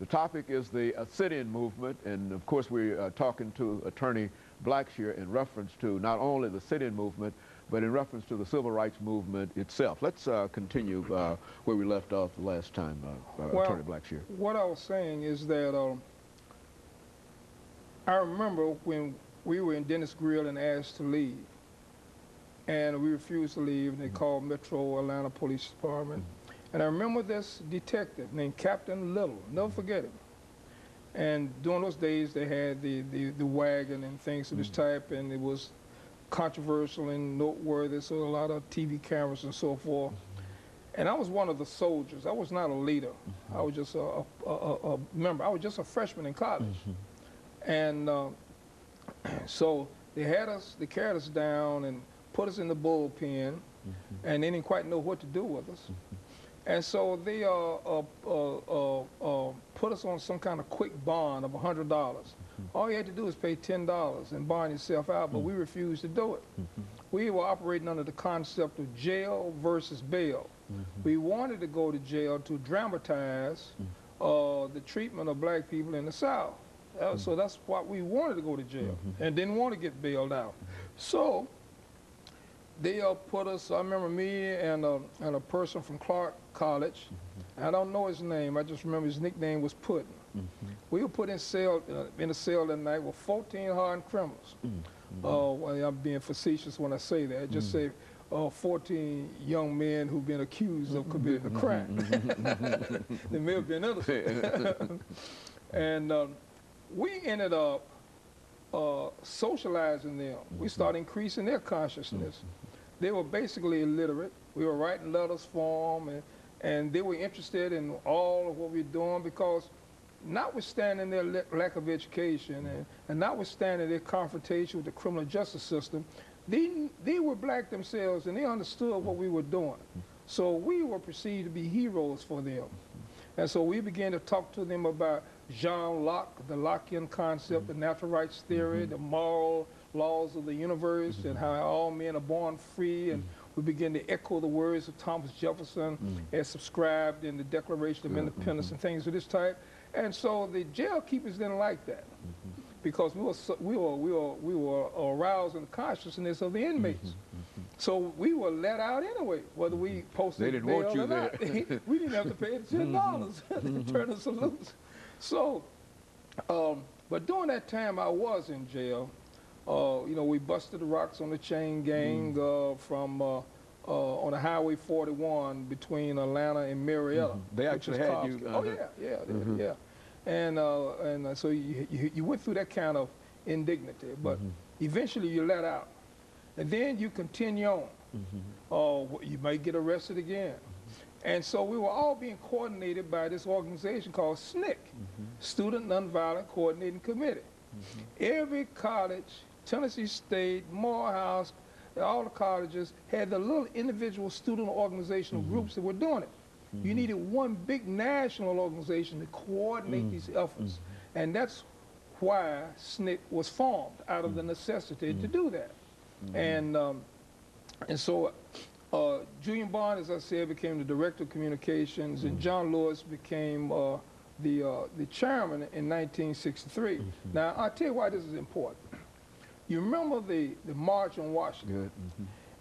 The topic is the sit-in movement, and of course we're talking to Attorney Blackshear in reference to not only the sit-in movement, but in reference to the civil rights movement itself. Let's continue where we left off the last time, Attorney Blackshear. What I was saying is that I remember when we were in Dennis Grill and asked to leave, and we refused to leave, and they called Metro Atlanta Police Department. And I remember this detective named Captain Little, never forget him. And during those days, they had the wagon and things of this type, and it was controversial and noteworthy, so a lot of TV cameras and so forth. And I was one of the soldiers. I was not a leader. I was just a member. I was just a freshman in college. And so they carried us down and put us in the bullpen, and they didn't quite know what to do with us. And so they put us on some kind of quick bond of $100. All you had to do was pay $10 and bond yourself out, but we refused to do it. We were operating under the concept of jail versus bail. We wanted to go to jail to dramatize the treatment of black people in the South. So that's why we wanted to go to jail and didn't want to get bailed out. So they put us, I remember me and a person from Clark College. I don't know his name, I just remember his nickname was Puddin'. We were put in a cell that night with 14 hardened criminals. Well, I'm being facetious when I say that. I just say 14 young men who've been accused of committing a crime. They may have been innocent. And we ended up socializing them. We started increasing their consciousness. They were basically illiterate. We were writing letters for them, and they were interested in all of what we were doing because notwithstanding their lack of education and notwithstanding their confrontation with the criminal justice system, they were black themselves and they understood what we were doing. So we were perceived to be heroes for them. And so we began to talk to them about Jean Locke, the Lockean concept, the natural rights theory, the moral laws of the universe, and how all men are born free. And we began to echo the words of Thomas Jefferson as subscribed in the Declaration of Independence and things of this type. And so the jail keepers didn't like that because we were arousing the consciousness of the inmates. So we were let out anyway, whether we posted They didn't bail want you or there. not. We didn't have to pay the $10 to turn us loose. So, but during that time I was in jail. You know, we busted the rocks on the chain gang from on the Highway 41 between Atlanta and Marietta. They actually had you. Oh yeah, yeah. And so you went through that kind of indignity, but eventually you're let out, and then you continue on. You might get arrested again. And so we were all being coordinated by this organization called SNCC, Student Nonviolent Coordinating Committee. Every college, Tennessee State, Morehouse, all the colleges had the little individual student organizational groups that were doing it. You needed one big national organization to coordinate these efforts. And that's why SNCC was formed, out of the necessity to do that. And so Julian Bond, as I said, became the director of communications, and John Lewis became the chairman in 1963. Now, I'll tell you why this is important. You remember the March on Washington?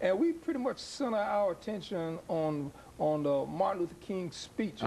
And we pretty much center our attention on Martin Luther King's speech.